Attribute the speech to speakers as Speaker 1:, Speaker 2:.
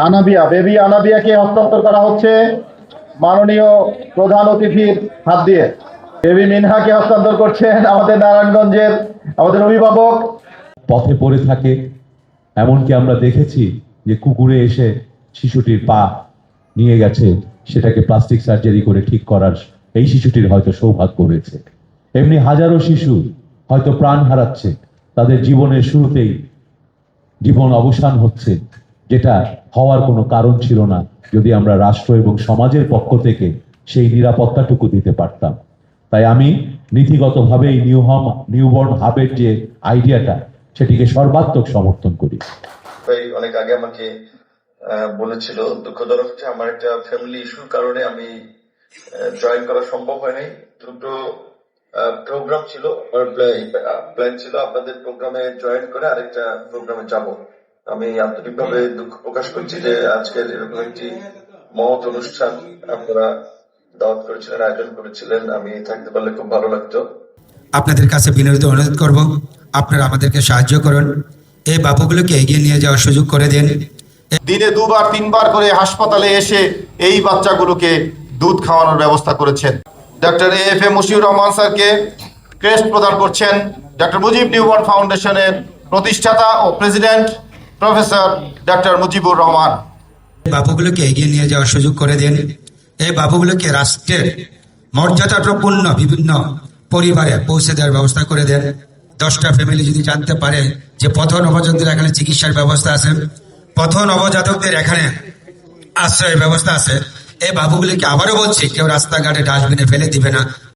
Speaker 1: Anabia baby আনাবিয়াকে হস্তান্তর করা হচ্ছে মাননীয় প্রধান অতিথির হাত দিয়ে। বেবি মিনহাকে হস্তান্তর করছেন আমাদের নারায়ণগঞ্জের আমাদের অভিভাবক।
Speaker 2: পথে পড়ে থাকে, এমনকি আমরা দেখেছি যে কুকুরে এসে শিশুটির পা নিয়ে গেছে, সেটাকে প্লাস্টিক সার্জারি করে ঠিক করার এই শিশুটির হয়তো সৌভাগ্য হয়েছে। এমনি হাজারো শিশু হয়তো প্রাণ হারাচ্ছে, তাদের জীবনের শুরুতেই জীবন অবসান হচ্ছে, যেটা হওয়ার কোনো কারণ ছিল না যদি আমরা রাষ্ট্র এবং সমাজের পক্ষ থেকে সেই নিরাপত্তাটুকু দিতে পারতাম। তাই আমি নীতিগতভাবে এই নিউবর্ন হাবের যে আইডিয়াটা, সেটিকে সর্বাত্মক সমর্থন করি।
Speaker 3: অনেক আগে আমাকে বলেছিল, দুঃখজনক যে আমার একটা ফ্যামিলি ইস্যুর কারণে আমি জয়েন করা সম্ভব হয় নাই। দুটো প্রোগ্রাম ছিল, প্ল্যান ছিল আপনাদের প্রোগ্রামে জয়েন করে আরেকটা প্রোগ্রামে যাব। আমি আন্তরিকভাবে দুঃখ প্রকাশ করছি যে আজকের এরকম একটি মহৎ অনুষ্ঠান আপনারা দাওয়াত করেছিলেন, আয়োজন করেছিলেন। আমি থাকতে পারলে খুব ভালো লাগতো।
Speaker 4: আপনাদের কাছে বিনীত অনুরোধ করব, আপনারা আমাদেরকে সাহায্য করুন, এই বাবুগুলোকে এগিয়ে নিয়ে যাওয়ার সুযোগ করে দেন।
Speaker 5: দিনে 2-3 বার করে হাসপাতালে এসে এই বাচ্চাগুলোকে দুধ খাওয়ানোর ব্যবস্থা করেছেন। ডক্টর AFA মশিউর রহমান স্যারকে ক্রেস্ট প্রদান করছেন ডক্টর মুজিব নিউবর্ন ফাউন্ডেশনের প্রতিষ্ঠাতা ও president professor doctor Mujibur Rahman.
Speaker 4: বাবুগুলোকে এগিয়ে নিয়ে যাওয়ার সুযোগ করে দেন। এই বাবুগুলোকে রাষ্ট্রের মর্যাদাপূর্ণ বিভিন্ন পরিবারে পৌঁছে দেওয়ার ব্যবস্থা করে দেন। 10টা ফ্যামিলি যদি জানতে পারে যে পথ নবজাতকদের এখানে চিকিৎসার ব্যবস্থা আছে, পথ নবজাতকদের এখানে আশ্রয়ের ব্যবস্থা আছে, এই বাবুগুলিকে আবারও বলছি কেউ রাস্তাঘাটে ডাস্টবিনে ফেলে দিবে না।